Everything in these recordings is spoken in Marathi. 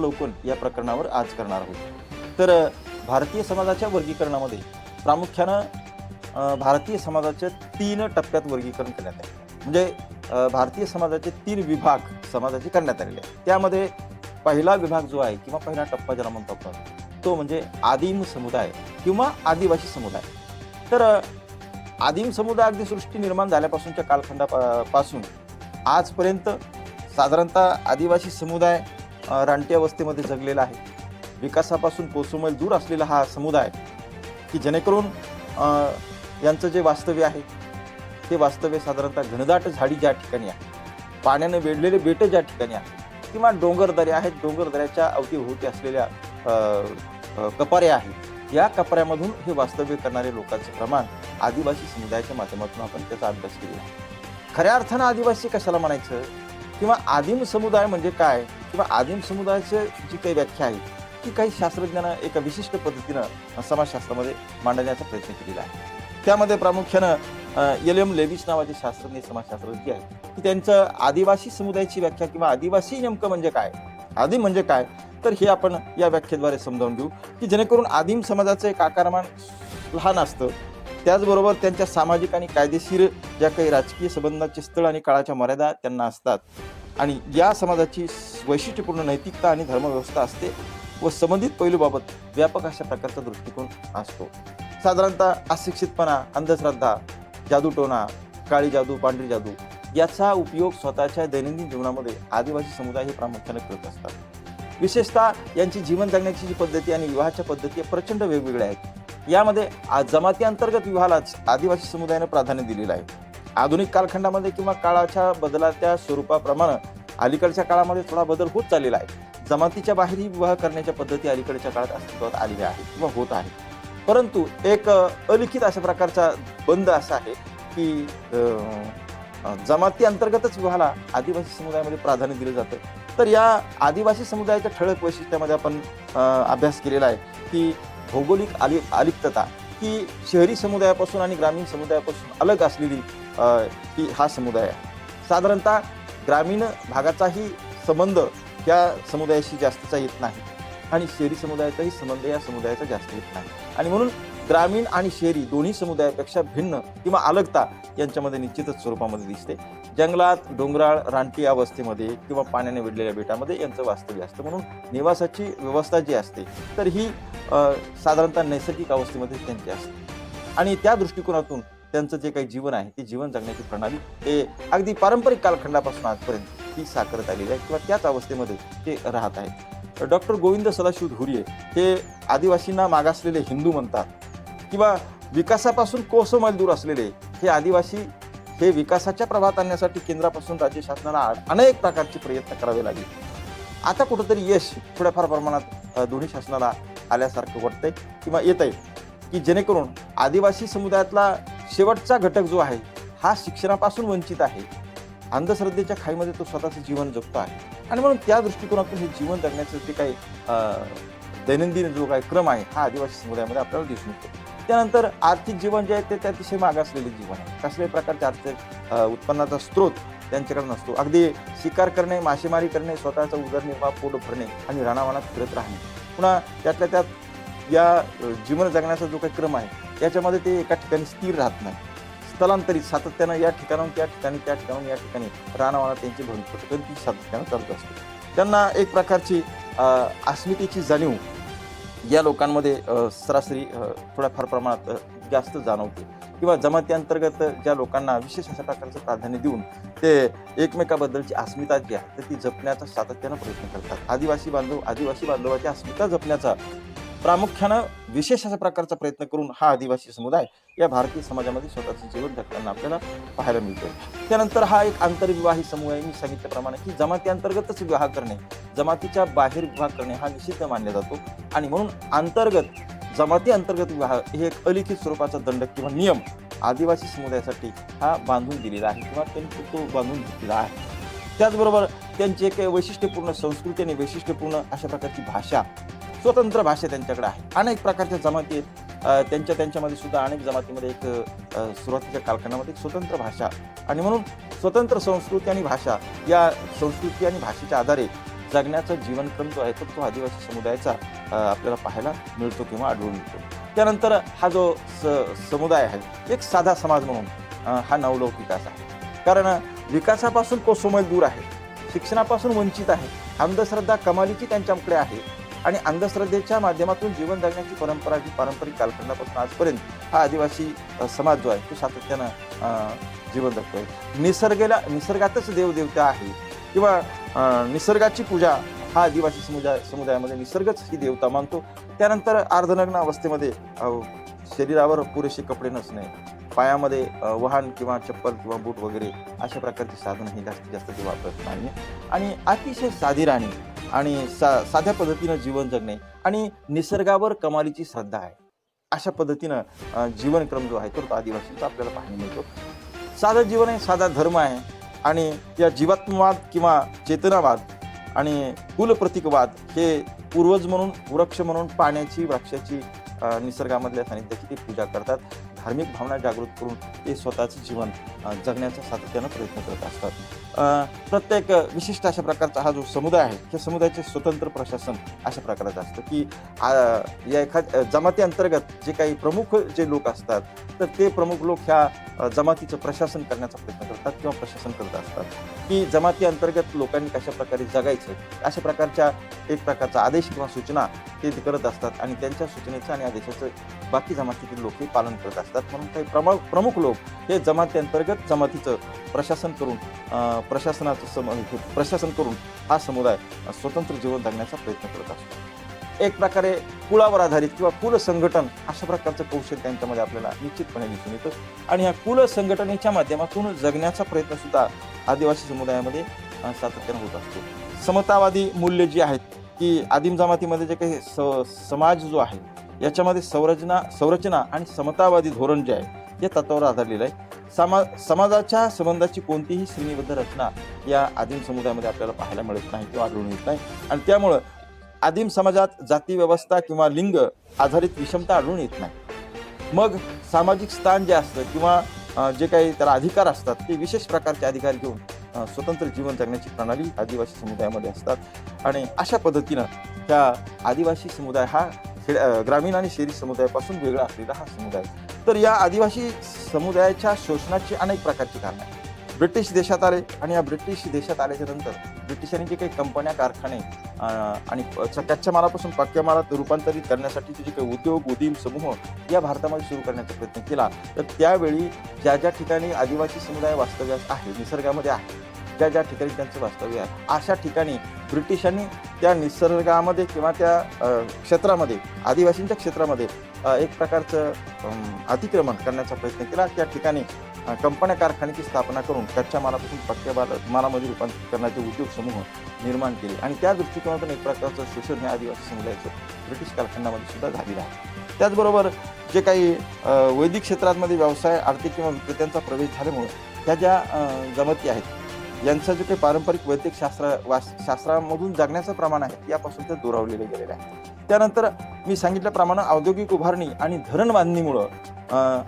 अवलोकन या प्रकरणावर आज करणार आहोत। तर भारतीय समाजाच्या वर्गीकरणामध्ये प्रामुख्यानं भारतीय समाजाच्या 3 टप्प्यात वर्गीकरण करण्यात आले। म्हणजे भारतीय समाजाचे 3 विभाग समाजाचे करण्यात आलेले आहेत। त्यामध्ये पहिला विभाग जो आहे किंवा पहिला टप्पा ज्याला म्हणतो आपण तो म्हणजे आदिम समुदाय किंवा आदिवासी समुदाय। तर आदिम समुदाय अगदी सृष्टी निर्माण झाल्यापासूनच्या कालखंडापासून आजपर्यंत साधारणतः आदिवासी समुदाय रानटी अवस्थेमध्ये जगलेला आहे। विकासापासून कोसोमैल दूर असलेला हा समुदाय की जेणेकरून यांचं जे वास्तव्य आहे ते वास्तव्य साधारणतः घनदाट झाडी ज्या ठिकाणी आहे, पाण्याने वेढलेले बेट ज्या ठिकाणी आहे किंवा डोंगरदऱ्या आहेत, डोंगरदऱ्याच्या अवतीभोवती असलेल्या कपाऱ्या आहेत, या कपाऱ्यामधून हे वास्तव्य करणारे लोकांचं प्रमाण आदिवासी समुदायाच्या माध्यमातून आपण त्याचा अभ्यास केलेला आहे। खऱ्या अर्थानं आदिवासी कशाला म्हणायचं किंवा आदिम समुदाय म्हणजे काय किंवा आदिम समुदायाची जी काही व्याख्या आहे ती काही शास्त्रज्ञांना एका विशिष्ट पद्धतीनं समाजशास्त्रामध्ये मांडण्याचा प्रयत्न केलेला आहे। त्यामध्ये प्रामुख्यानं एल लेविस नावाचे शास्त्रज्ञ समाजशास्त्रज्ञ आहेत की त्यांचं आदिवासी समुदायाची व्याख्या किंवा आदिवासी नेमकं म्हणजे काय, आदिम म्हणजे काय, तर हे आपण या व्याख्येद्वारे समजावून घेऊ की जेणेकरून आदिम समाजाचं एक आकारमान लहान असतं, त्याचबरोबर त्यांच्या सामाजिक आणि कायदेशीर ज्या काही राजकीय संबंधांचे स्थळ आणि काळाच्या मर्यादा त्यांना असतात आणि या समाजाची वैशिष्ट्यपूर्ण नैतिकता आणि धर्मव्यवस्था असते व संबंधित पैलूबाबत व्यापक अशा प्रकारचा दृष्टिकोन असतो। साधारणतः अशिक्षितपणा, अंधश्रद्धा, जादूटोणा, काळी जादू, पांढरी जादू याचा उपयोग स्वतःच्या दैनंदिन जीवनामध्ये आदिवासी समुदाय हे प्रामुख्याने करत असतात। विशेषतः यांची जीवन जगण्याची जी पद्धती आणि विवाहाच्या पद्धती प्रचंड वेगवेगळ्या आहेत। यामध्ये जमाती अंतर्गत विवाहालाच आदिवासी समुदायाने प्राधान्य दिलेलं आहे। आधुनिक कालखंडामध्ये किंवा काळाच्या बदलाच्या स्वरूपाप्रमाणे अलीकडच्या काळामध्ये थोडा बदल होत चाललेला आहे। जमातीच्या बाहेरही विवाह करण्याच्या पद्धती अलीकडच्या काळात अस्तित्वात आलेल्या आहेत किंवा होत आहेत, परंतु एक अलिखित अशा प्रकारचा बंद असा आहे की जमाती अंतर्गतच विवाहाला आदिवासी समुदायामध्ये प्राधान्य दिलं जातं। तर या आदिवासी समुदायाच्या ठळक वैशिष्ट्यामध्ये आपण अभ्यास केलेला आहे की भौगोलिक अलिप्तता ही शहरी समुदायापासून आणि ग्रामीण समुदायापासून अलग असलेली ही हा समुदाय आहे। साधारणतः ग्रामीण भागाचाही संबंध या समुदायाशी जास्तचा येत नाही आणि शहरी समुदायाचाही संबंध या समुदायाचा जास्त येत नाही आणि म्हणून ग्रामीण आणि शहरी दोन्ही समुदायापेक्षा भिन्न किंवा अलगता यांच्यामध्ये निश्चितच स्वरूपामध्ये दिसते। जंगलात, डोंगराळ, रानटी अवस्थेमध्ये किंवा पाण्याने वेढलेल्या बेटामध्ये यांचं वास्तव्य असतं, म्हणून निवासाची व्यवस्था जी असते तर ही साधारणतः नैसर्गिक अवस्थेमध्ये त्यांची असते आणि त्या दृष्टिकोनातून त्यांचं जे काही जीवन आहे ते जीवन जगण्याची प्रणाली हे अगदी पारंपरिक कालखंडापासून आजपर्यंत ही साकारत आलेली आहे किंवा त्याच अवस्थेमध्ये ते राहत आहेत। डॉक्टर गोविंद सदाशिव धुरिये हे आदिवासींना मागासलेले हिंदू म्हणतात किंवा विकासापासून कोसोमैल दूर असलेले हे आदिवासी हे विकासाच्या प्रभावात आणण्यासाठी केंद्रापासून राज्य शासनाला अनेक प्रकारचे प्रयत्न करावे लागले। आता कुठंतरी यश थोड्याफार प्रमाणात दोन्ही शासनाला आल्यासारखं वाटतंय किंवा येत आहे की जेणेकरून आदिवासी समुदायातला शेवटचा घटक जो आहे हा शिक्षणापासून वंचित आहे, अंधश्रद्धेच्या खाईमध्ये तो स्वतःचं जीवन जगतो आहे आणि म्हणून त्या दृष्टिकोनातून हे जीवन जगण्याचं जे काही दैनंदिन जो काही क्रम आहे हा आदिवासी समुदायामध्ये आपल्याला दिसून येतो। त्यानंतर आर्थिक जीवन जे आहे ते अतिशय मागासलेले जीवन आहे। कसल्याही प्रकारच्या आर्थिक उत्पन्नाचा स्रोत त्यांच्याकडे नसतो। अगदी शिकार करणे, मासेमारी करणे, स्वतःचा उदरनिर्वाह पोट भरणे आणि रानावनात फिरत राहणे, पुन्हा त्यातल्या त्यात या जीवन जगण्याचा जो काही क्रम आहे याच्यामध्ये ते एका ठिकाणी स्थिर राहत नाही, स्थलांतरित सातत्यानं या ठिकाणाहून त्या ठिकाणी, त्या ठिकाणाहून या ठिकाणी रानावनात त्यांची भरती सातत्यानं चालत असते। त्यांना एक प्रकारची अस्मितेची जाणीव या लोकांमध्ये सरासरी थोड्याफार प्रमाणात जास्त जाणवते किंवा जमाती अंतर्गत ज्या लोकांना विशेष अशा प्रकारचं प्राधान्य देऊन ते एकमेकाबद्दलची अस्मिता जी आहे तर ती जपण्याचा सातत्यानं प्रयत्न करतात। आदिवासी बांधवाची अस्मिता जपण्याचा प्रामुख्यानं विशेष अशा प्रकारचा प्रयत्न करून हा आदिवासी समुदाय या भारतीय समाजामध्ये स्वतःचं जीवन जगताना आपल्याला पाहायला मिळतोय। त्यानंतर हा एक आंतरविवाही समूह आहे। मी सांगितल्याप्रमाणे की जमाती अंतर्गतच विवाह करणे, जमातीच्या बाहेर विवाह करणे हा निषिद्ध मानला जातो आणि म्हणून जमाती अंतर्गत विवाह हे एक अलिखित स्वरूपाचा दंड किंवा नियम आदिवासी समुदायासाठी हा बांधून दिलेला आहे किंवा त्यांनी तो बांधून घेतलेला आहे। त्याचबरोबर त्यांची एक वैशिष्ट्यपूर्ण संस्कृती आणि वैशिष्ट्यपूर्ण अशा प्रकारची भाषा, स्वतंत्र भाषा त्यांच्याकडे आहे। अनेक प्रकारच्या जमाती आहेत, त्यांच्यामध्ये सुद्धा अनेक जमातीमध्ये एक सुरुवातीच्या कालखंडामध्ये एक स्वतंत्र भाषा आणि म्हणून स्वतंत्र संस्कृती आणि भाषा, या संस्कृती आणि भाषेच्या आधारे जगण्याचा जीवनक्रम जो आहे तो आदिवासी समुदायाचा आपल्याला पाहायला मिळतो किंवा आढळून येतो. त्यानंतर हा जो समुदाय आहे एक साधा समाज म्हणून हा नवलौकिक असा आहे. कारण विकासापासून कोसमय दूर आहे, शिक्षणापासून वंचित आहे, अंधश्रद्धा कमालीची त्यांच्याकडे आहे आणि अंधश्रद्धेच्या माध्यमातून जीवन जगण्याची परंपरा ही पारंपरिक कालखंडापासून आजपर्यंत हा आदिवासी समाज जो आहे तो सातत्यानं जीवन जगतोय. निसर्गातच देवदेवता आहे किंवा निसर्गाची पूजा हा आदिवासी समुदायामध्ये निसर्गच ही देवता मानतो. त्यानंतर अर्धनग्न अवस्थेमध्ये शरीरावर पुरेसे कपडे नसणे, पायामध्ये वाहन किंवा चप्पल किंवा बूट वगैरे अशा प्रकारची साधनं ही जास्तीत जास्त ते वापरत नाही आणि अतिशय साधी राहणे आणि साध्या पद्धतीनं जीवन जगणे आणि निसर्गावर कमालीची श्रद्धा आहे. अशा पद्धतीनं जीवनक्रम जो आहे तो आदिवासीचा आपल्याला पाहायला मिळतो. साधं जीवन आहे, साधा धर्म आहे आणि या जीवात्मवाद किंवा चेतनावाद आणि कुलप्रतीकवाद हे पूर्वज म्हणून, वृक्ष म्हणून पाण्याची, वृक्षाची, निसर्गामधल्या सानिध्याची ते पूजा करतात. धार्मिक भावना जागृत करून ते स्वतःचं जीवन जगण्याचा सातत्यानं प्रयत्न करत असतात. प्रत्येक विशिष्ट अशा प्रकारचा हा जो समुदाय आहे त्या समुदायाचे स्वतंत्र प्रशासन अशा प्रकारचं असतं की या एखाद्या जमाती अंतर्गत जे काही प्रमुख जे लोक असतात तर ते प्रमुख लोक ह्या जमातीचं प्रशासन करण्याचा प्रयत्न करतात किंवा प्रशासन करत असतात की जमाती अंतर्गत लोकांनी कशा प्रकारे जगायचं अशा प्रकारच्या एक प्रकारचा आदेश किंवा सूचना ते करत असतात आणि त्यांच्या सूचनेचं आणि आदेशाचं बाकी जमातीतील लोक हे पालन करत असतात. म्हणून काही प्रमुख लोक हे जमाती अंतर्गत जमातीचं प्रशासन करून प्रशासन करून हा समुदाय स्वतंत्र जीवन जगण्याचा प्रयत्न करत असतो. एक प्रकारे कुळावर आधारित किंवा कुल संघटन अशा प्रकारचं कौशल्य त्यांच्यामध्ये आपल्याला निश्चितपणे दिसून येतं आणि ह्या कुल संघटनेच्या माध्यमातून जगण्याचा प्रयत्न सुद्धा आदिवासी समुदायामध्ये सातत्यानं होत असतो. समतावादी मूल्य जी आहेत की आदिम जमातीमध्ये जे काही समाज जो आहे याच्यामध्ये संरचना आणि समतावादी धोरण जे आहे या तत्वावर आधारलेलं आहे. समाजाच्या संबंधाची कोणतीही श्रेणीबद्ध रचना या आदिम समुदायामध्ये आपल्याला पाहायला मिळत नाही किंवा आढळून येत नाही आणि त्यामुळं आदिम समाजात जाती व्यवस्था किंवा लिंग आधारित विषमता आढळून येत नाही. मग सामाजिक स्थान जे असतं किंवा जे काही त्याला अधिकार असतात ते विशेष प्रकारचे अधिकार घेऊन स्वतंत्र जीवन जगण्याची प्रणाली आदिवासी समुदायामध्ये असतात आणि अशा पद्धतीनं त्या आदिवासी समुदाय हा ग्रामीण आणि शहरी समुदायापासून वेगळा असलेला हा समुदाय. तर या आदिवासी समुदायाच्या शोषणाची अनेक प्रकारची कारणं आहेत. ब्रिटिश देशात आले आणि या ब्रिटिश देशात आल्याच्या नंतर ब्रिटिशांनी जे काही कंपन्या, कारखाने आणि कच्च्या मालापासून पक्क्या मालात रूपांतरित करण्यासाठी जे काही उद्योग, उदीम समूह या भारतामध्ये सुरू करण्याचा प्रयत्न केला. तर त्यावेळी ज्या ज्या ठिकाणी आदिवासी समुदाय वास्तव्यास आहे, निसर्गामध्ये आहे, ज्या ज्या ठिकाणी त्यांचं वास्तव्य आहे अशा ठिकाणी ब्रिटिशांनी त्या निसर्गामध्ये किंवा त्या क्षेत्रामध्ये, आदिवासींच्या क्षेत्रामध्ये एक प्रकारचं अतिक्रमण करण्याचा प्रयत्न केला. त्या ठिकाणी कंपन्या, कारखान्याची स्थापना करून कच्च्या मालापासून पक्क्या मालामध्ये रूपांतरित करण्याचे उद्योग समूह निर्माण केले आणि त्या दृष्टिकोनातून एक प्रकारचं शोषण हे आदिवासी समुदायाचं ब्रिटिश कालखंडामध्ये सुद्धा झालेलं आहे. त्याचबरोबर जे काही वैदिक क्षेत्रांमध्ये व्यवसाय, आर्थिक किंवा विक्रेत्यांचा प्रवेश झाल्यामुळे ह्या ज्या जमाती आहेत यांचं जे काही पारंपरिक वैदिक शास्त्रामधून जगण्याचं प्रमाण आहे यापासून ते दुरावलेले गेलेले आहे. त्यानंतर मी सांगितल्याप्रमाणे औद्योगिक उभारणी आणि धरण बांधणीमुळं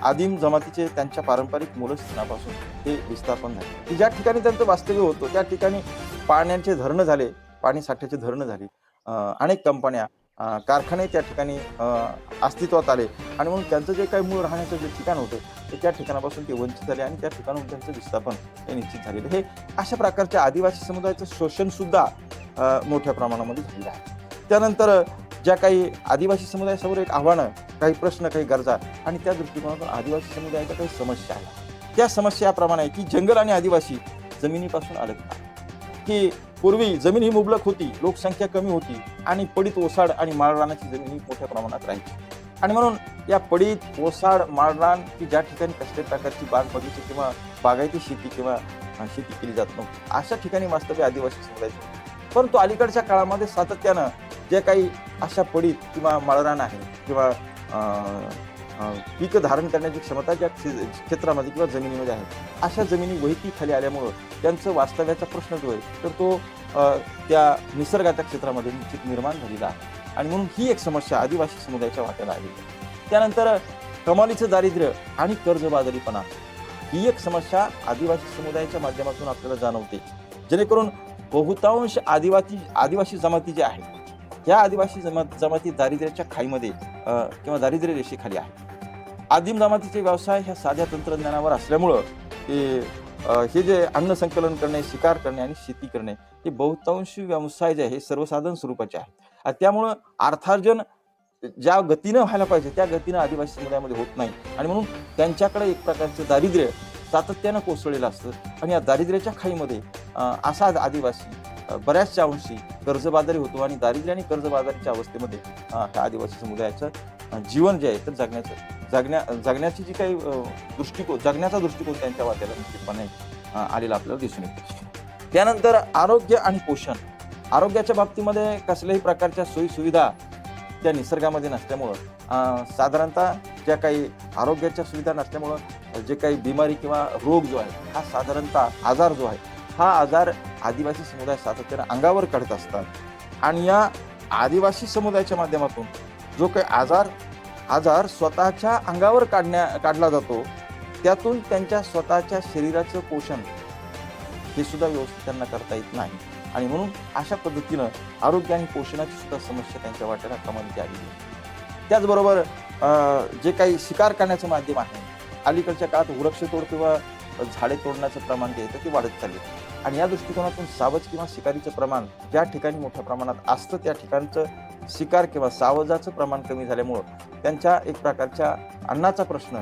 आदिम जमातीचे त्यांच्या पारंपरिक मूलस्थानापासून ते विस्थापन झाले की ज्या ठिकाणी त्यांचं वास्तव्य होतं त्या ठिकाणी पाण्याचे धरणं झाले, पाणी साठ्याचे धरणं झाली, अनेक कंपन्या, कारखाने त्या ठिकाणी अस्तित्वात आले आणि म्हणून त्यांचं जे काही मूळ राहण्याचं जे ठिकाण होतं तर त्या ठिकाणापासून ते वंचित झाले आणि त्या ठिकाणाहून त्यांचं विस्थापन हे निश्चित झालेलं. हे अशा प्रकारच्या आदिवासी समुदायाचं शोषण सुद्धा मोठ्या प्रमाणामध्ये झालेलं आहे. त्यानंतर ज्या काही आदिवासी समुदायासमोर एक आव्हानं, काही प्रश्न, काही गरजा आणि त्या दृष्टिकोनातून आदिवासी समुदायाच्या काही समस्या आहेत. त्या समस्या याप्रमाणे आहे की जंगल आणि आदिवासी जमिनीपासून अलग की पूर्वी जमीन ही मुबलक होती, लोकसंख्या कमी होती आणि पडीत, ओसाड आणि माळरानाची जमीन ही मोठ्या प्रमाणात राहायची आणि म्हणून या पडीत, ओसाड, माळरान की ज्या ठिकाणी कसल्याही प्रकारची बाग बगीचे किंवा बागायती शेती किंवा शेती केली जात नव्हती अशा ठिकाणी वास्तव्य आदिवासी समुदायाचे. परंतु अलीकडच्या काळामध्ये सातत्यानं जे काही अशा पडीत किंवा माळरान आहे किंवा पीक धारण करण्याची क्षमता ज्या क्षेत्रामध्ये किंवा जमिनीमध्ये आहे अशा जमिनी वहिती खाली आल्यामुळं त्यांचं वास्तव्याचा प्रश्न जो आहे तर तो त्या निसर्गाच्या क्षेत्रामध्ये निश्चित निर्माण झालेला आहे आणि म्हणून ही एक समस्या आदिवासी समुदायाच्या वाट्याला आली. त्यानंतर कमालीचं दारिद्र्य आणि कर्जबाजारीपणा ही एक समस्या आदिवासी समुदायाच्या माध्यमातून आपल्याला जाणवते, जेणेकरून बहुतांश आदिवासी जमाती ज्या आहेत, ह्या आदिवासी जमाती दारिद्र्याच्या खाईमध्ये किंवा दारिद्र्य रेषेखाली आहे. आदिम जमातीचे व्यवसाय ह्या साध्या तंत्रज्ञानावर असल्यामुळं हे जे अन्न संकलन करणे, शिकार करणे आणि शेती करणे हे बहुतांश व्यवसाय जे आहे हे सर्वसाधारण स्वरूपाचे आहेत. आणि त्यामुळं अर्थार्जन ज्या गतीनं व्हायला पाहिजे त्या गतीनं आदिवासी समुदायामध्ये होत नाही आणि म्हणून त्यांच्याकडे एक प्रकारचं दारिद्र्य सातत्यानं कोसळलेलं असतं आणि या दारिद्र्याच्या खाईमध्ये असा आदिवासी बऱ्याचशा अंशी कर्जबाजारी होतो आणि दारिद्र्य आणि कर्जबाजारीच्या अवस्थेमध्ये ह्या आदिवासी समुदायाचं जीवन जे आहे तर जगण्याची जी काही जगण्याचा दृष्टिकोन त्यांच्या वाट्याला निश्चितपणे आलेला आपल्याला दिसून येतो. त्यानंतर आरोग्य आणि पोषण. आरोग्याच्या बाबतीमध्ये कसल्याही प्रकारच्या सोयी सुविधा त्या निसर्गामध्ये नसल्यामुळं साधारणतः ज्या काही आरोग्याच्या सुविधा नसल्यामुळं जे काही बिमारी किंवा रोग जो आहे हा साधारणतः आजार जो आहे हा आजार आदिवासी समुदाय सातत्याने अंगावर काढत असतात आणि या आदिवासी समुदायाच्या माध्यमातून जो काही आजार स्वतःच्या अंगावर काढला जातो त्यातून त्यांच्या स्वतःच्या शरीराचं पोषण हे सुद्धा व्यवस्थित त्यांना करता येत नाही आणि म्हणून अशा पद्धतीनं आरोग्य आणि पोषणाची सुद्धा समस्या त्यांच्या वाट्याला कमालीची आलेली आहे. त्याचबरोबर जे काही शिकार करण्याचं माध्यम आहे अलीकडच्या काळात वृक्षतोड किंवा झाडे तोडण्याचं प्रमाण जे आहे ते वाढत चालले आणि या दृष्टिकोनातून सावज किंवा शिकारीचं प्रमाण ज्या ठिकाणी मोठ्या प्रमाणात असतं त्या ठिकाणचं शिकार किंवा सावजाचं प्रमाण कमी झाल्यामुळं त्यांच्या एक प्रकारच्या अन्नाचा प्रश्न,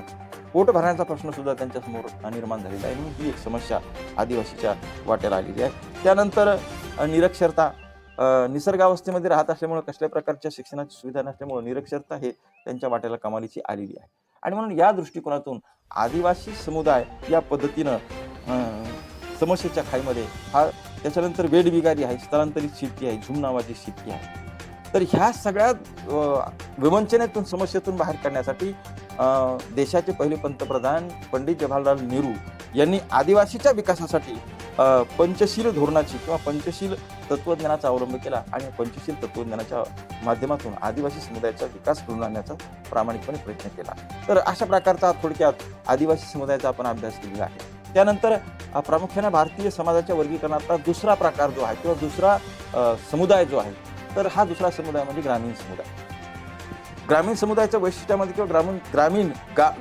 पोट भरण्याचा प्रश्न सुद्धा त्यांच्यासमोर निर्माण झालेला आहे. म्हणून ही एक समस्या आदिवासीच्या वाट्याला आलेली आहे. त्यानंतर निरक्षरता. निसर्गावस्थेमध्ये राहत असल्यामुळे कसल्याही प्रकारच्या शिक्षणाची सुविधा नसल्यामुळे निरक्षरता हे त्यांच्या वाट्याला कमालीची आलेली आहे आणि म्हणून या दृष्टिकोनातून आदिवासी समुदाय या पद्धतीनं समस्येच्या खाईमध्ये त्याच्यानंतर वेठबिगारी आहे, स्थलांतरित शेती आहे, झुम नावाची शेती आहे. तर ह्या सगळ्या विवंचनेतून समस्येतून बाहेर काढण्यासाठी देशाचे पहिले पंतप्रधान पंडित जवाहरलाल नेहरू यांनी आदिवासीच्या विकासासाठी पंचशील धोरणाची किंवा पंचशील तत्वज्ञानाचा अवलंब केला आणि पंचशील तत्वज्ञानाच्या माध्यमातून आदिवासी समुदायाचा विकास घडवून आणण्याचा प्रामाणिकपणे प्रयत्न केला. तर अशा प्रकारचा थोडक्यात आदिवासी समुदायाचा आपण अभ्यास केलेला आहे. त्यानंतर प्रामुख्याने भारतीय समाजाच्या वर्गीकरणातला दुसरा प्रकार जो आहे किंवा दुसरा समुदाय जो आहे तर हा दुसरा समुदाय म्हणजे ग्रामीण समुदाय. ग्रामीण समुदायाच्या वैशिष्ट्यामध्ये किंवा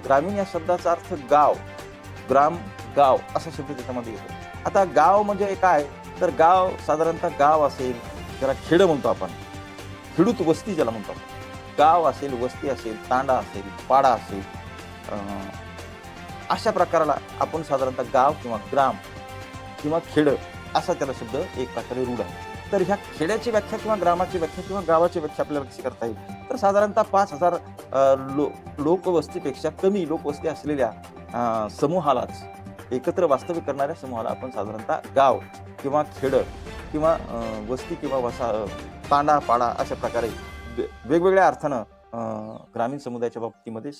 ग्रामीण या शब्दाचा अर्थ गाव असा शब्द त्याच्यामध्ये येतो. आता गाव म्हणजे काय तर गाव साधारणतः गाव असेल ज्याला खेडं म्हणतो आपण, खेडूत वस्ती ज्याला म्हणतो आपण, गाव असेल, वस्ती असेल, तांडा असेल, पाडा असेल, अशा प्रकाराला आपण साधारणतः गाव किंवा ग्राम किंवा खेडं असा त्याला शब्द एक प्रकारे रूढ आहे. तर ह्या खेड्याची व्याख्या किंवा ग्रामाची व्याख्या किंवा गावाची व्याख्या आपल्याला कशी करता येईल तर साधारणतः 5,000 लोकवस्तीपेक्षा कमी लोकवस्ती असलेल्या समूहालाच, एकत्र वास्तव्य करणाऱ्या समूहाला आपण साधारणतः गाव किंवा खेडं किंवा वस्ती किंवा तांडा पाडा अशा प्रकारे वेगवेगळ्या अर्थानं ग्रामीण समुदायाच्या बाबतीमध्ये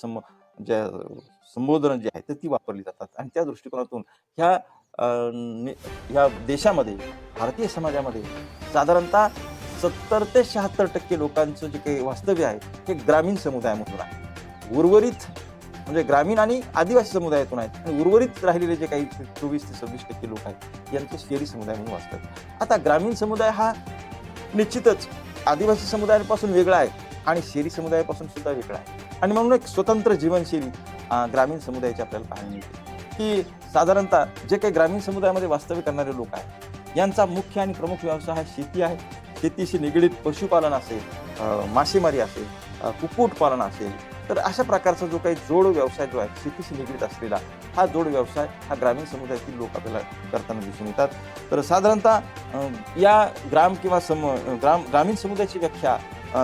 संबोधन जे आहे तर ती वापरली जातात आणि त्या दृष्टिकोनातून ह्या देशामध्ये भारतीय समाजामध्ये साधारणतः 70 ते 76% लोकांचं जे काही वास्तव्य आहे हे ग्रामीण समुदायामधून आहे. उर्वरित म्हणजे ग्रामीण आणि आदिवासी समुदायातून आहेत आणि उर्वरित राहिलेले जे काही 24 ते 26% लोक आहेत यांचं शहरी समुदायामधून वास्तव्य. आता ग्रामीण समुदाय हा निश्चितच आदिवासी समुदायापासून वेगळा आहे आणि शहरी समुदायापासून सुद्धा वेगळा आहे आणि म्हणून एक स्वतंत्र जीवनशैली ग्रामीण समुदायाची आपल्याला पाहायला मिळते की साधारणतः जे काही ग्रामीण समुदायामध्ये वास्तव्य करणारे लोक आहेत यांचा मुख्य आणि प्रमुख व्यवसाय हा शेती आहे. शेतीशी निगडीत पशुपालन असेल, मासेमारी असेल, कुक्कुटपालन असेल, तर अशा प्रकारचा जो काही जोड व्यवसाय जो आहे शेतीशी निगडीत असलेला हा जोड व्यवसाय हा ग्रामीण समुदायातील लोक आपल्याला करताना दिसून येतात. तर साधारणतः या ग्रामीण समुदायाची व्याख्या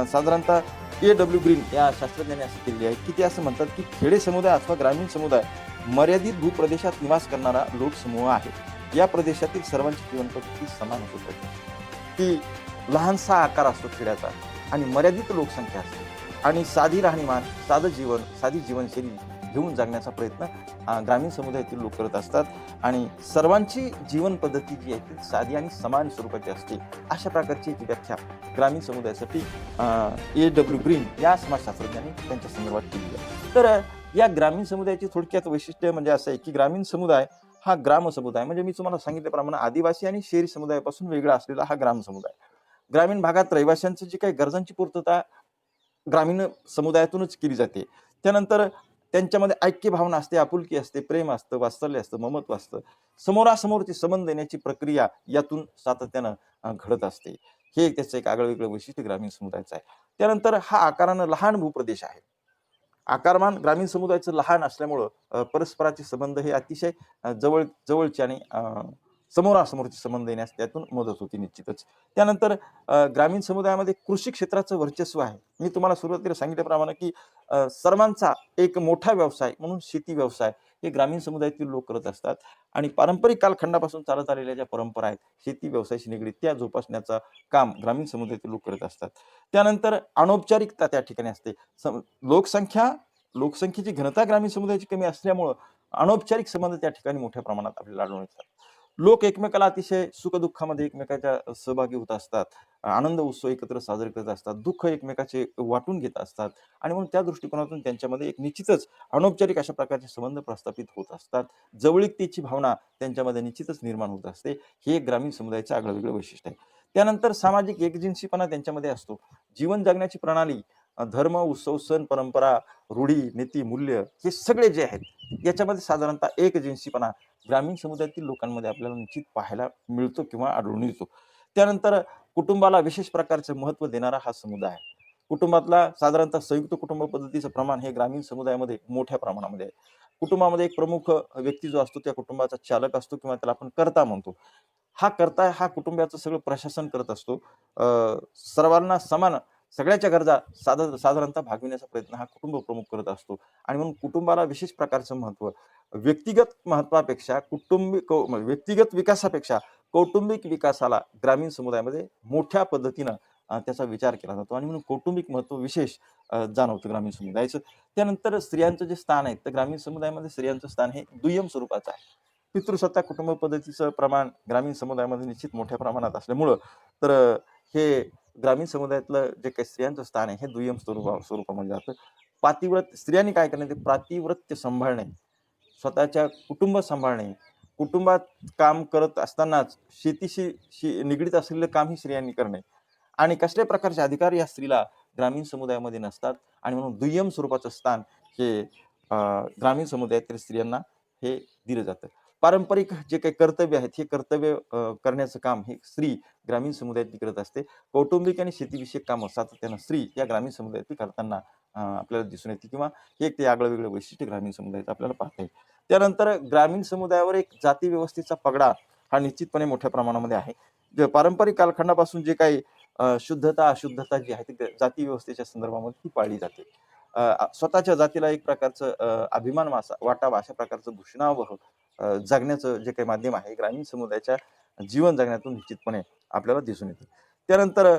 साधारणतः A.W. ग्रीन या शास्त्रज्ञांनी असं केलेली आहे की ते असं म्हणतात की खेडे समुदाय अथवा ग्रामीण समुदाय मर्यादित भूप्रदेशात निवास करणारा लोकसमूह आहे. या प्रदेशातील सर्वांची जीवन पद्धती समान असू शकते की लहानसा आकार असतो खेड्याचा आणि मर्यादित लोकसंख्या असते आणि साधी राहणीमान, साधी जीवनशैली घेऊन जगण्याचा प्रयत्न ग्रामीण समुदायातील लोक करत असतात आणि सर्वांची जीवन पद्धती जी आहे ती साधी आणि समान स्वरूपाची असते. अशा प्रकारची एक व्याख्या ग्रामीण समुदायासाठी A.W. ग्रीन या समाजशास्त्रज्ञांनी त्यांच्या संदर्भात केली आहे. तर या ग्रामीण समुदायाची थोडक्यात वैशिष्ट्य म्हणजे असं आहे की ग्रामीण समुदाय हा ग्राम समुदाय, म्हणजे मी तुम्हाला सांगितल्याप्रमाणे आदिवासी आणि शहरी समुदायापासून वेगळा असलेला हा ग्राम समुदाय. ग्रामीण भागात रहिवाशांची जी काही गरजांची पूर्तता ग्रामीण समुदायातूनच केली जाते. त्यानंतर त्यांच्यामध्ये ऐक्य भावना असते, आपुलकी असते, प्रेम असतं, वात्सल्य असतं, ममत्व असतं. समोरासमोरचे संबंध देण्याची प्रक्रिया यातून सातत्यानं घडत असते. हे त्याचं एक आगळं-वेगळं वैशिष्ट्य ग्रामीण समुदायाचं आहे. त्यानंतर हा आकारानं लहान भूप्रदेश आहे. आकारमान ग्रामीण समुदायाचं लहान असल्यामुळं परस्पराचे संबंध हे अतिशय जवळचे आणि समोरासमोरचे संबंध येण्यास त्यातून मदत होती निश्चितच. त्यानंतर ग्रामीण समुदायामध्ये कृषी क्षेत्राचं वर्चस्व आहे. मी तुम्हाला सुरुवातीला सांगितल्याप्रमाणे की सर्वांचा एक मोठा व्यवसाय म्हणून शेती व्यवसाय हे ग्रामीण समुदायातील लोक करत असतात आणि पारंपरिक कालखंडापासून चालत आलेल्या ज्या परंपरा आहेत शेती व्यवसायाशी निगडीत त्या जोपासण्याचं काम ग्रामीण समुदायातील लोक करत असतात. त्यानंतर अनौपचारिकता त्या ठिकाणी असते. लोकसंख्या लोकसंख्येची घनता ग्रामीण समुदायाची कमी असल्यामुळं अनौपचारिक संबंध त्या ठिकाणी मोठ्या प्रमाणात आपल्याला आढळून येतात. लोक एकमेकाला अतिशय सुखदुःखामध्ये एकमेकाच्या सहभागी होत असतात. आनंद उत्सव एकत्र साजरे करत असतात. दुःख एकमेकाचे वाटून घेत असतात आणि म्हणून त्या दृष्टिकोनातून त्यांच्यामध्ये एक निश्चितच अनौपचारिक अशा प्रकारचे संबंध प्रस्थापित होत असतात. जवळीकतेची भावना त्यांच्यामध्ये निश्चितच निर्माण होत असते. हे एक ग्रामीण समुदायाचं आगळं-वेगळं वैशिष्ट्य आहे. त्यानंतर सामाजिक एकजिनसीपणा त्यांच्यामध्ये असतो. जीवन जगण्याची प्रणाली, धर्म, उत्सव, सण, परंपरा, रूढी, नीती, मूल्य हे सगळे जे आहेत याच्यामध्ये साधारणतः एकजिनसीपणा ग्रामीण समुदायातील लोकांमध्ये आपल्याला निश्चित पाहायला मिळतो किंवा आढळून येतो. त्यानंतर कुटुंबाला विशेष प्रकारचं महत्त्व देणारा हा समुदाय आहे. कुटुंबातला साधारणतः संयुक्त कुटुंब पद्धतीचं प्रमाण हे ग्रामीण समुदायामध्ये मोठ्या प्रमाणामध्ये आहे. कुटुंबामध्ये एक प्रमुख व्यक्ती जो असतो त्या कुटुंबाचा चालक असतो किंवा त्याला आपण कर्ता म्हणतो. हा कर्ता हा कुटुंबाचं सगळं प्रशासन करत असतो. सर्वांना समान सगळ्याच्या गरजा साधारणतः भागविण्याचा प्रयत्न हा कुटुंब प्रमुख करत असतो आणि म्हणून कुटुंबाला विशेष प्रकारचं महत्त्व व्यक्तिगत महत्त्वापेक्षा व्यक्तिगत विकासापेक्षा कौटुंबिक विकासाला ग्रामीण समुदायामध्ये मोठ्या पद्धतीनं त्याचा विचार केला जातो आणि म्हणून कौटुंबिक महत्त्व विशेष जाणवतं ग्रामीण समुदायाचं. त्यानंतर स्त्रियांचं जे स्थान आहे तर ग्रामीण समुदायामध्ये स्त्रियांचं स्थान हे दुय्यम स्वरूपाचं आहे. पितृसत्ता कुटुंब पद्धतीचं प्रमाण ग्रामीण समुदायामध्ये निश्चित मोठ्या प्रमाणात असल्यामुळं तर हे ग्रामीण समुदायातलं जे काही स्त्रियांचं स्थान आहे हे दुय्यम स्वरूपामध्ये जातं. स्त्रियांनी काय करणे ते पातिव्रत्य सांभाळणे, स्वतःच्या कुटुंब सांभाळणे, कुटुंबात काम करत असतानाच शेतीशी निगडीत असलेलं काम ही स्त्रियांनी करणे आणि कसल्याही प्रकारचे अधिकार या स्त्रीला ग्रामीण समुदायामध्ये नसतात आणि म्हणून दुय्यम स्वरूपाचं स्थान हे ग्रामीण समुदायातील स्त्रियांना हे दिलं जातं. पारंपरिक जे काही कर्तव्य आहेत हे कर्तव्य करण्याचं काम हे स्त्री ग्रामीण समुदायातली करत असते. कौटुंबिक आणि शेतीविषयक कामं सातत्यानं स्त्री या ग्रामीण समुदायातील करताना आपल्याला दिसून येते किंवा हे एक ते आगळं वेगळं वैशिष्ट्य ग्रामीण समुदायात आपल्याला पाहता येईल. त्यानंतर ग्रामीण समुदायावर एक जाती व्यवस्थेचा पगडा हा निश्चितपणे मोठ्या प्रमाणामध्ये आहे. जे पारंपरिक कालखंडापासून जे काही शुद्धता अशुद्धता जी आहे ती जाती व्यवस्थेच्या संदर्भामध्ये ती पाळली जाते. स्वतःच्या जातीला एक प्रकारचं अभिमान वाटावा अशा प्रकारचं भूषणावह जगण्याचं जे काही माध्यम आहे ग्रामीण समुदायाच्या जीवन जगण्यातून निश्चितपणे आपल्याला दिसून येतं. त्यानंतर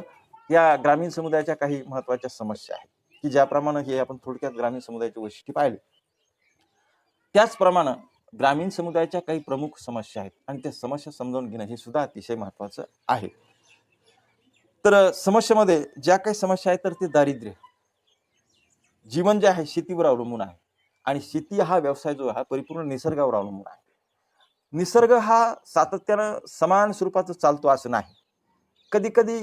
या ग्रामीण समुदायाच्या काही महत्त्वाच्या समस्या आहेत की ज्याप्रमाणे हे आपण थोडक्यात ग्रामीण समुदायाचे वैशिष्ट्य पाहिले. त्याचप्रमाणे ग्रामीण समुदायाच्या काही प्रमुख समस्या आहेत आणि त्या समस्या समजावून घेणं हे सुद्धा अतिशय महत्त्वाचं आहे. तर समस्येमध्ये ज्या काही समस्या आहेत तर ते दारिद्र्य, जीवन जे आहे शेतीवर अवलंबून आहे आणि शेती हा व्यवसाय जो आहे हा परिपूर्ण निसर्गावर अवलंबून आहे. निसर्ग हा सातत्यानं समान स्वरूपाचा चालतो असं नाही. कधी-कधी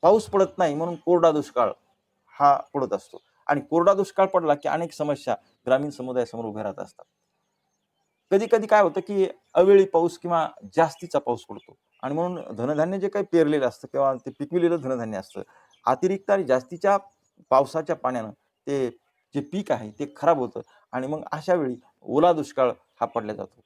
पाऊस पडत नाही म्हणून कोरडा दुष्काळ हा पडत असतो आणि कोरडा दुष्काळ पडला की अनेक समस्या ग्रामीण समुदायासमोर उभ्या राहत असतात. कधी-कधी काय होतं की अवेळी पाऊस किंवा जास्तीचा पाऊस पडतो आणि म्हणून धनधान्य जे काही पेरलेलं असतं किंवा ते पिकविलेलं धनधान्य असतं, अतिरिक्त आणि जास्तीच्या पावसाच्या पाण्यानं ते जे पीक आहे ते खराब होतं आणि मग अशा वेळी ओला दुष्काळ हा पडला जातो.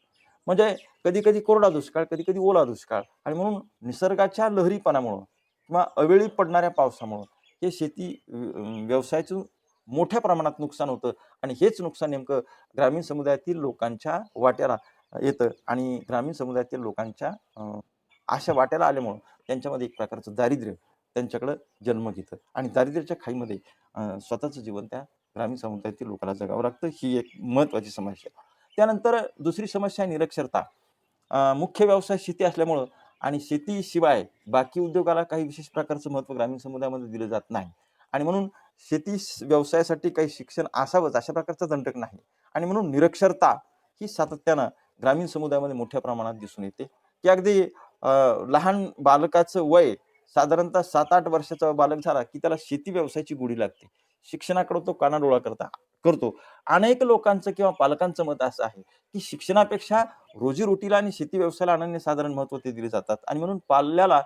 म्हणजे कधी-कधी कोरडा दुष्काळ, कधी-कधी ओला दुष्काळ आणि म्हणून निसर्गाच्या लहरीपणामुळं किंवा अवेळी पडणाऱ्या पावसामुळं हे शेती व्यवसायाचं मोठ्या प्रमाणात नुकसान होतं आणि हेच नुकसान नेमकं ग्रामीण समुदायातील लोकांच्या वाट्याला येतं आणि ग्रामीण समुदायातील लोकांच्या अशा वाट्याला आल्यामुळं त्यांच्यामध्ये एक प्रकारचं दारिद्र्य त्यांच्याकडं जन्म घेतं आणि दारिद्र्याच्या खाईमध्ये स्वतःचं जीवन त्या ग्रामीण समुदायातील लोकांना जगावं लागतं. ही एक महत्त्वाची समस्या. त्यानंतर दुसरी समस्या आहे निरक्षरता. मुख्य व्यवसाय शेती असल्यामुळं आणि शेतीशिवाय बाकी उद्योगाला काही विशेष प्रकारचं महत्त्व ग्रामीण समुदायामध्ये दिलं जात नाही आणि म्हणून शेती व्यवसायासाठी काही शिक्षण असावंच अशा प्रकारचा दंडक नाही आणि म्हणून निरक्षरता ही सातत्यानं ग्रामीण समुदायामध्ये मोठ्या प्रमाणात दिसून येते, की अगदी लहान बालकाचं वय साधारणतः 7-8 वर्षाचा बालक झाला, की त्याला शेती व्यवसायाची गोडी लागते. शिक्षणाकडे तो कानाडोळा करतो. अनेक लोकांचं किंवा पालकांचं मत असं आहे, की शिक्षणापेक्षा रोजीरोटीला आणि शेती व्यवसायाला अनन्यसाधारण महत्त्व ते दिले जातात आणि म्हणून पाल्याला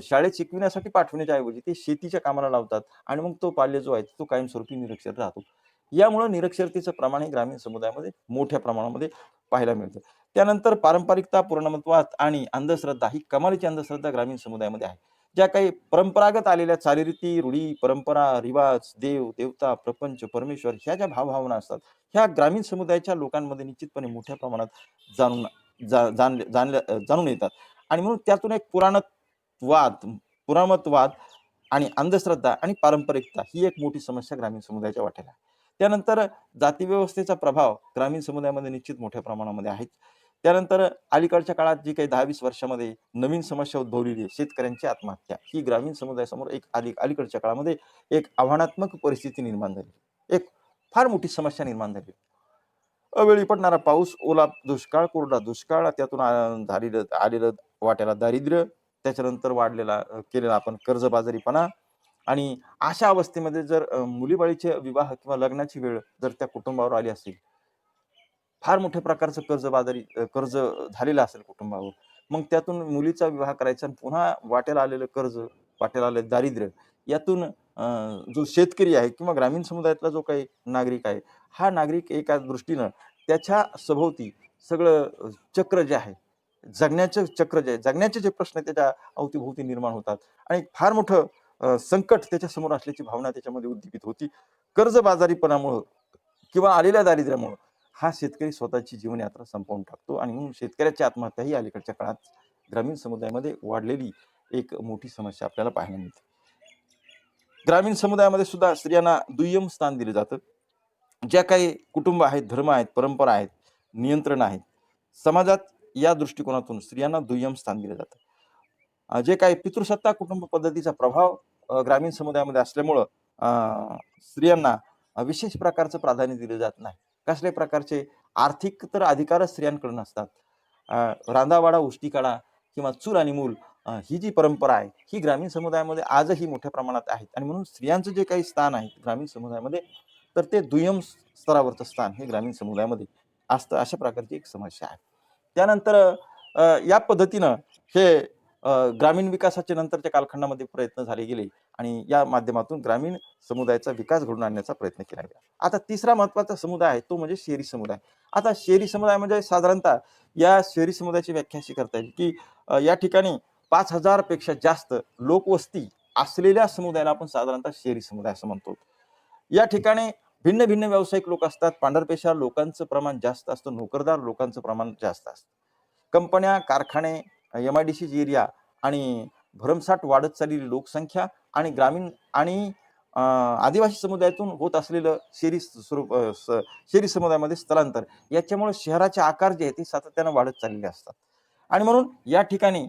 शाळेत शिकविण्यासाठी पाठवण्याच्या ऐवजी ते शेतीच्या कामाला लावतात आणि मग तो पाल्य जो आहे तो कायमस्वरूपी निरक्षर राहतो. यामुळे निरक्षरतेचं प्रमाण हे ग्रामीण समुदायामध्ये मोठ्या प्रमाणामध्ये पाहायला मिळतं. त्यानंतर पारंपरिकता, पुराणमतवाद आणि अंधश्रद्धा ही कमालीची अंधश्रद्धा ग्रामीण समुदायामध्ये आहे. ज्या काही परंपरागत आलेल्या चालीरीती, रूढी, परंपरा, रिवाज, देव, देवता, प्रपंच, परमेश्वर ह्या ज्या भावभावना असतात, ह्या ग्रामीण समुदायाच्या लोकांमध्ये निश्चितपणे मोठ्या प्रमाणात जाणून जा जाणले जाणल्या जाणून येतात आणि म्हणून त्यातून एक पुराणमतवाद आणि अंधश्रद्धा आणि पारंपरिकता ही एक मोठी समस्या ग्रामीण समुदायाच्या वाट्याला आहे. त्यानंतर जातीव्यवस्थेचा प्रभाव ग्रामीण समुदायामध्ये निश्चित मोठ्या प्रमाणामध्ये आहे. त्यानंतर अलीकडच्या काळात जी काही 10-20 वर्षामध्ये नवीन समस्या उद्भवलेली आहे, शेतकऱ्यांची आत्महत्या ही ग्रामीण समुदायासमोर एक अलीकडच्या काळामध्ये एक आव्हानात्मक परिस्थिती निर्माण झाली. एक फार मोठी समस्या निर्माण झाली. अवेळी पडणारा पाऊस, ओला दुष्काळ, कोरडा दुष्काळ, त्यातून आलेलं वाट्याला दारिद्र्य, त्याच्यानंतर केलेला आपण कर्जबाजारीपणा आणि अशा अवस्थेमध्ये जर मुलीबाळीचे विवाह किंवा लग्नाची वेळ जर त्या कुटुंबावर आली असेल, फार मोठ्या प्रकारचं कर्ज झालेलं असेल कुटुंबावर. मग त्यातून मुलीचा विवाह करायचा आणि पुन्हा वाट्याला आलेलं कर्ज, वाट्याला आलेलं दारिद्र्य यातून जो शेतकरी आहे किंवा ग्रामीण समुदायातला जो काही नागरिक आहे, हा नागरिक एका दृष्टीनं त्याच्या सभोवती सगळं चक्र जे आहे, जगण्याचे जे प्रश्न त्याच्या अवतीभोवती निर्माण होतात आणि फार मोठं संकट त्याच्यासमोर असल्याची भावना त्याच्यामध्ये उद्दीपित होती. कर्जबाजारीपणामुळं किंवा आलेल्या दारिद्र्यामुळं हा शेतकरी स्वतःची जीवनयात्रा संपवून टाकतो आणि म्हणून शेतकऱ्याची आत्महत्या ही अलीकडच्या काळात ग्रामीण समुदायामध्ये वाढलेली एक मोठी समस्या आपल्याला पाहायला मिळते. ग्रामीण समुदायामध्ये सुद्धा स्त्रियांना दुय्यम स्थान दिले जातं. ज्या काही कुटुंब आहेत, धर्म आहेत, परंपरा आहेत, नियंत्रण आहेत, समाजात या दृष्टिकोनातून स्त्रियांना दुय्यम स्थान दिलं जातं. जे काही पितृसत्ता कुटुंब पद्धतीचा प्रभाव ग्रामीण समुदायामध्ये असल्यामुळं स्त्रियांना विशेष प्रकारचं प्राधान्य दिलं जात नाही. कसल्याही प्रकारचे आर्थिक तर अधिकारच स्त्रियांकडे नसतात. रांधावाडा, उष्टीकाडा किंवा चूल आणि मूल ही जी परंपरा आहे, ही ग्रामीण समुदायामध्ये आजही मोठ्या प्रमाणात आहेत आणि म्हणून स्त्रियांचं जे काही स्थान आहे ग्रामीण समुदायामध्ये, तर ते दुय्यम स्तरावरचं स्थान हे ग्रामीण समुदायामध्ये असतं. अशा प्रकारची एक समस्या आहे. त्यानंतर या पद्धतीनं हे ग्रामीण विकासाच्या नंतरच्या कालखंडामध्ये प्रयत्न झाले गेले आणि या माध्यमातून ग्रामीण समुदायाचा विकास घडवून आणण्याचा प्रयत्न केला गेला. आता तिसरा महत्त्वाचा समुदाय आहे तो म्हणजे शहरी समुदाय. आता शहरी समुदाय म्हणजे साधारणतः या शहरी समुदायाची व्याख्या अशी करता येईल, की या ठिकाणी 5,000 पेक्षा जास्त लोकवस्ती असलेल्या समुदायाला आपण साधारणतः शहरी समुदाय असं म्हणतो. या ठिकाणी भिन्न भिन्न व्यावसायिक लोक असतात. पांढरपेशा लोकांचं प्रमाण जास्त असतं, नोकरदार लोकांचं प्रमाण जास्त असतं. कंपन्या, कारखाने, एमआयडीसी एरिया आणि भरमसाठ वाढत चाललेली लोकसंख्या आणि ग्रामीण आणि आदिवासी समुदायातून होत असलेलं शहरी समुदायामध्ये स्थलांतर याच्यामुळे शहराचे आकार जे आहेत ते सातत्यानं वाढत चाललेले असतात आणि म्हणून या ठिकाणी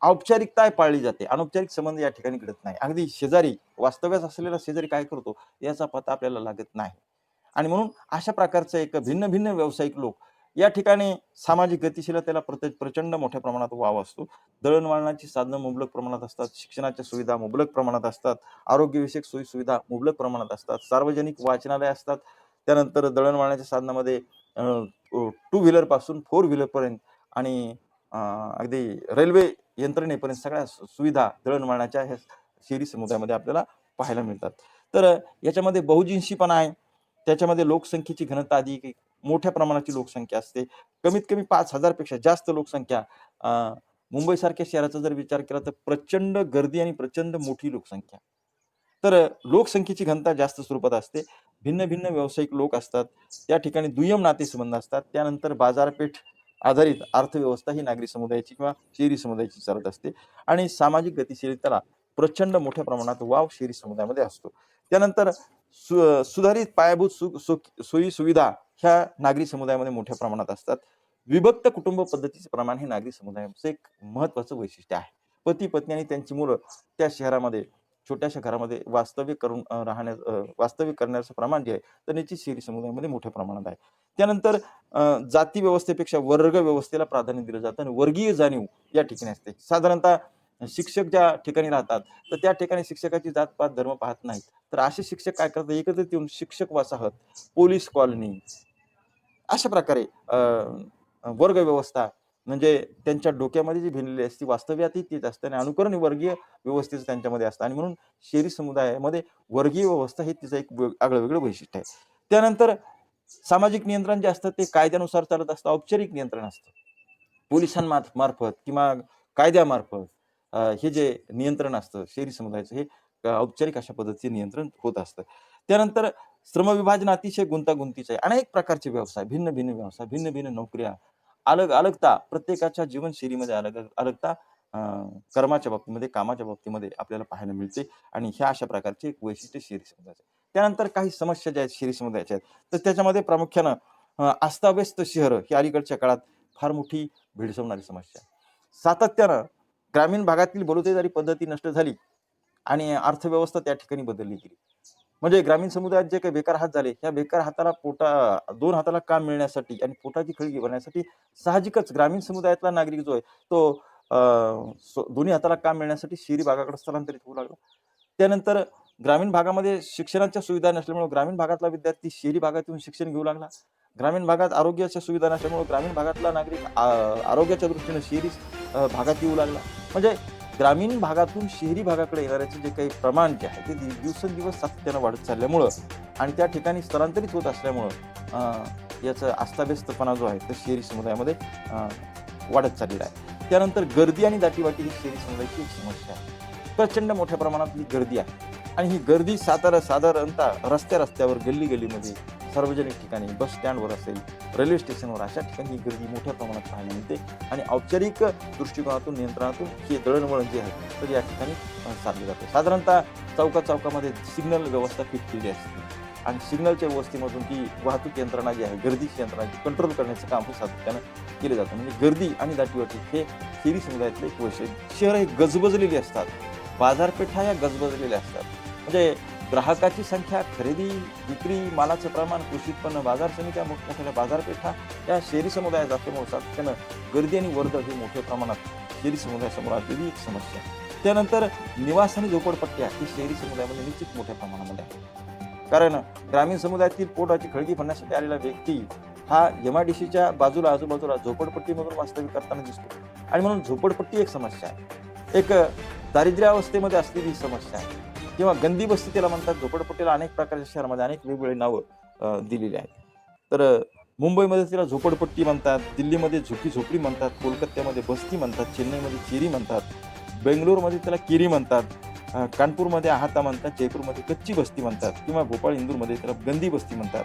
औपचारिकता पाळली जाते, अनौपचारिक संबंध या ठिकाणी घडत नाही. अगदी शेजारी वास्तव्यास असलेला शेजारी काय करतो याचा पत्ता आपल्याला लागत नाही आणि म्हणून अशा प्रकारचं एक भिन्न भिन्न व्यावसायिक लोक या ठिकाणी सामाजिक गतिशीलतेला प्रचंड मोठ्या प्रमाणात वाव असतो. दळणवळणाची साधनं मुबलक प्रमाणात असतात, शिक्षणाच्या सुविधा मुबलक प्रमाणात असतात, आरोग्यविषयक सोयी सुविधा मुबलक प्रमाणात असतात, सार्वजनिक वाचनालय असतात. त्यानंतर दळणवळणाच्या साधनामध्ये टू व्हीलर पासून 4 व्हीलर पर्यंत आणि अगदी रेल्वे यंत्रणेपर्यंत सगळ्या सुविधा दळणवळणाच्या ह्या शहरी समुदायामध्ये आपल्याला पाहायला मिळतात. तर याच्यामध्ये बहुजिन्सीपणा आहे, त्याच्यामध्ये लोकसंख्येची घनता अधिक मोठ्या प्रमाणाची लोकसंख्या असते. कमीत कमी 5,000 पेक्षा जास्त लोकसंख्या. मुंबईसारख्या शहराचा जर विचार केला तर प्रचंड गर्दी आणि प्रचंड मोठी लोकसंख्या. तर लोकसंख्येची घनता जास्त स्वरूपात असते. भिन्न भिन्न व्यावसायिक लोक असतात. त्या ठिकाणी दुय्यम नातेसंबंध असतात. त्यानंतर बाजारपेठ आधारित अर्थव्यवस्था ही नागरी समुदायाची किंवा शहरी समुदायाची चालत असते आणि सामाजिक गतिशीलतेला प्रचंड मोठ्या प्रमाणात वाव शहरी समुदायामध्ये असतो. त्यानंतर सुधारित पायाभूत सोयी सुविधा ह्या नागरी समुदायामध्ये मोठ्या प्रमाणात असतात. विभक्त कुटुंब पद्धतीचे प्रमाण हे नागरी समुदायाचं एक महत्त्वाचं वैशिष्ट्य आहे. पती पत्नी आणि त्यांची मुलं त्या शहरामध्ये छोट्याशा घरामध्ये वास्तव्य करून वास्तव्य करण्याचं प्रमाण जे आहे तर निश्चित शहरी समुदायामध्ये मोठ्या प्रमाणात आहे. त्यानंतर जाती व्यवस्थेपेक्षा वर्ग व्यवस्थेला प्राधान्य दिलं जातं आणि वर्गीय जाणीव या ठिकाणी असते. साधारणतः शिक्षक ज्या ठिकाणी राहतात तर त्या ठिकाणी शिक्षकाची जात-पात, धर्म पाहत नाहीत. तर असे शिक्षक काय करतात, एकत्रित येऊन शिक्षक वसाहत, पोलीस कॉलनी अशा प्रकारे वर्ग व्यवस्था म्हणजे त्यांच्या डोक्यामध्ये जी भिनलेली असते वास्तव्यातही तीच असते आणि अनुकरण वर्गीय व्यवस्थेचं त्यांच्यामध्ये असतं आणि म्हणून शहरी समुदायामध्ये वर्गीय व्यवस्था हे तिचं एक आगळं-वेगळं वैशिष्ट्य आहे. त्यानंतर सामाजिक नियंत्रण जे असतं ते कायद्यानुसार चालत असतं, औपचारिक नियंत्रण असतं. मार्फत किंवा कायद्यामार्फत हे जे नियंत्रण असतं शहरी समुदायाचं हे औपचारिक अशा पद्धतीचे नियंत्रण होत असतं. त्यानंतर श्रमविभाजन अतिशय गुंतागुंतीचं आहे. अनेक प्रकारचे व्यवसाय, भिन्न-भिन्न व्यवसाय, भिन्न-भिन्न नोकऱ्या, अलगता प्रत्येकाच्या जीवनशैलीमध्ये अलगता कर्माच्या बाबतीमध्ये, कामाच्या बाबतीमध्ये आपल्याला पाहायला मिळते आणि ह्या अशा प्रकारचे एक वैशिष्ट्य शहरी समुदायाचं आहे. त्यानंतर काही समस्या ज्या आहेत शहरी समुदायाच्या आहेत, तर त्याच्यामध्ये प्रामुख्यानं अस्ताव्यस्त शहरं ही अलीकडच्या काळात फार मोठी भेडसावणारी समस्या आहे. सातत्यानं ग्रामीण भागातील बलुतेदारी पद्धती नष्ट झाली आणि अर्थव्यवस्था त्या ठिकाणी बदलली गेली. म्हणजे ग्रामीण समुदायात जे काही बेकार हात झाले, त्या बेकार हाताला दोन हाताला काम मिळण्यासाठी आणि पोटाची खळगी भरण्यासाठी साहजिकच ग्रामीण समुदायातला नागरिक जो आहे तो दोन्ही हाताला काम मिळण्यासाठी शहरी भागाकडे स्थलांतरित होऊ लागला. त्यानंतर ग्रामीण भागामध्ये शिक्षणाच्या सुविधा नसल्यामुळे ग्रामीण भागातला विद्यार्थी शहरी भागात येऊन शिक्षण घेऊ लागला. ग्रामीण भागात आरोग्याच्या सुविधा नसल्यामुळे ग्रामीण भागातला नागरिक आरोग्याच्या दृष्टीने शहरी भागात येऊ लागला. म्हणजे ग्रामीण भागातून शहरी भागाकडे येणाऱ्याचे जे काही प्रमाण जे आहे ते दिवसेंदिवस सातत्यानं वाढत चालल्यामुळं आणि त्या ठिकाणी स्थलांतरित होत असल्यामुळं याचा अस्ताव्यस्तपणा जो आहे तो शहरी समुदायामध्ये वाढत चाललेला आहे. त्यानंतर गर्दी आणि दाटीवाटी ही शहरी समुदायाची एक समस्या आहे. प्रचंड मोठ्या प्रमाणातली गर्दी आहे आणि ही गर्दी साधारणतः रस्त्यावर गल्लीमध्ये सार्वजनिक ठिकाणी बस स्टँडवर असेल, रेल्वे स्टेशनवर अशा ठिकाणी ही गर्दी मोठ्या प्रमाणात पाहायला मिळते आणि औपचारिक दृष्टिकोनातून नियंत्रणातून हे दळणवळण जे आहे तर या ठिकाणी साधले जाते. साधारणतः चौकामध्ये सिग्नल व्यवस्था फिट केली असते आणि सिग्नलच्या व्यवस्थेमधून ती वाहतूक यंत्रणा जी आहे गर्दीची यंत्रणा कंट्रोल करण्याचं काम हे सातत्यानं केलं जातं. म्हणजे गर्दी आणि दाटीवाटी हे शहरी समुदायातले एक वैशिष्ट्य. शहरं हे गजबजलेली असतात, बाजारपेठा या गजबजलेल्या असतात. म्हणजे ग्राहकाची संख्या, खरेदी विक्री, मालाचं प्रमाण, कृषी उत्पन्न बाजार समित्या, मोठमोठ्या बाजारपेठा या शहरी समुदायात असल्यामुळे सातत्यानं गर्दी आणि वर्दळ ही मोठ्या प्रमाणात शहरी समुदायासमोर आलेली एक समस्या. त्यानंतर निवास आणि झोपडपट्ट्या ही शहरी समुदायामध्ये निश्चित मोठ्या प्रमाणामध्ये आहे. कारण ग्रामीण समुदायातील पोटाची खळगी भरण्यासाठी आलेला व्यक्ती हा MIDCच्या आजूबाजूला झोपडपट्टीमधून वास्तव्य करताना दिसतो आणि म्हणून झोपडपट्टी एक समस्या आहे. एक दारिद्र्यावस्थेमध्ये असलेली समस्या आहे किंवा गंदी बस्ती त्याला म्हणतात. झोपडपट्टीला अनेक प्रकारच्या शहरामध्ये अनेक वेगवेगळी नावं दिलेली आहेत. तर मुंबईमध्ये तिला झोपडपट्टी म्हणतात, दिल्लीमध्ये झोपडी म्हणतात, कोलकात्यामध्ये बस्ती म्हणतात, चेन्नईमध्ये चेरी म्हणतात, बेंगलोरमध्ये त्याला किरी म्हणतात, कानपूरमध्ये आहाता म्हणतात, जयपूरमध्ये कच्ची बस्ती म्हणतात किंवा भोपाळ इंदूरमध्ये त्याला गंदी बस्ती म्हणतात.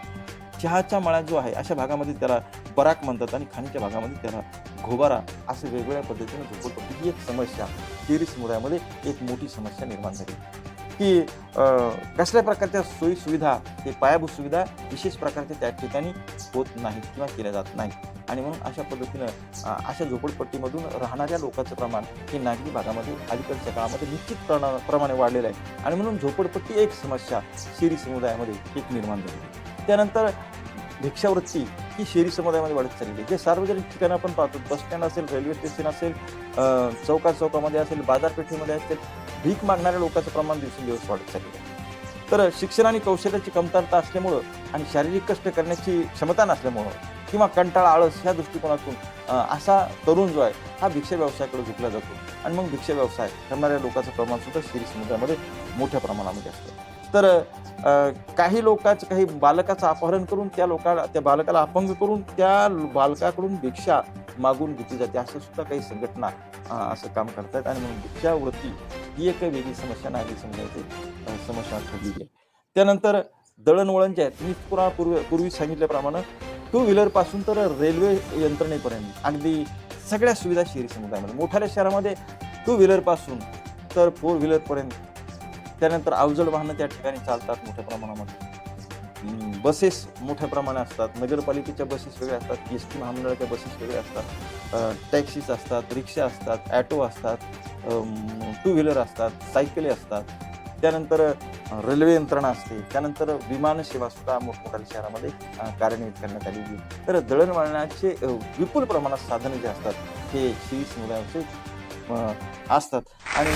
चहाचा मळा जो आहे अशा भागामध्ये त्याला बराक म्हणतात आणि खाणीच्या भागामध्ये त्याला घोबारा असं वेगवेगळ्या पद्धतीने झोपडपट्टी ही एक समस्या शहरी समुदायामध्ये एक मोठी समस्या निर्माण झाली की कसल्या प्रकारच्या सोयी सुविधा हे पायाभूत सुविधा विशेष प्रकारच्या त्या ठिकाणी होत नाहीत किंवा केल्या जात नाहीत आणि म्हणून अशा पद्धतीनं अशा झोपडपट्टीमधून राहणाऱ्या लोकांचं प्रमाण हे नागरी भागामध्ये अलीकडच्या काळामध्ये निश्चित प्रमाणे वाढलेलं आहे आणि म्हणून झोपडपट्टी एक समस्या शहरी समुदायामध्ये एक निर्माण झाली. त्यानंतर भिक्षावृत्ती ही शहरी समुदायामध्ये वाढत चाललेली आहे. जे सार्वजनिक ठिकाणं आपण पाहतो, बस स्टँड असेल, रेल्वे स्टेशन असेल, चौकामध्ये असेल, बाजारपेठेमध्ये असेल, भीक मागणाऱ्या लोकांचं प्रमाण दिवसेंदिवस वाढत चाललेलं आहे. तर शिक्षण आणि कौशल्याची कमतरता असल्यामुळं आणि शारीरिक कष्ट करण्याची क्षमता नसल्यामुळं किंवा कंटाळा, आळस ह्या दृष्टिकोनातून असा तरुण जो आहे हा भिक्षा व्यवसायाकडे झुकला जातो आणि मग भिक्षा व्यवसाय करणाऱ्या लोकांचं प्रमाण सुद्धा शहरी समुदायामध्ये मोठ्या प्रमाणामध्ये असतं. तर काही बालकाचं अपहरण करून त्या बालकाला अपंग करून त्या बालकाकडून भिक्षा मागून घेतली जाते असं सुद्धा काही संघटना असं काम करतात आणि म्हणून भिक्षावृत्ती ही एक वेगळी समस्या नागरी समुदायाची समस्या ठरलेली आहे. त्यानंतर दळणवळण जे आहे तुम्ही पूर्वी सांगितल्याप्रमाणे टू व्हीलर पासून तर रेल्वे यंत्रणेपर्यंत अगदी सगळ्या सुविधा शहरी समुदायामध्ये मोठ्या शहरामध्ये टू व्हीलर पासून तर 4 व्हीलर पर्यंत. त्यानंतर अवजड वाहनं त्या ठिकाणी चालतात मोठ्या प्रमाणामध्ये. बसेस मोठ्या प्रमाणात असतात, नगरपालिकेच्या बसेस वेगळ्या असतात, एस टी महामंडळाच्या बसेस वेगळ्या असतात, टॅक्सीज असतात, रिक्षा असतात, ॲटो असतात, टू व्हीलर असतात, सायकली असतात. त्यानंतर रेल्वे यंत्रणा असते, त्यानंतर विमानसेवा सुद्धा मोठमोठ्या शहरामध्ये कार्यान्वित करण्यात आलेली आहे. तर दळणवळणाचे विपुल प्रमाणात साधनं जे असतात हे श्री समुदायाचे असतात आणि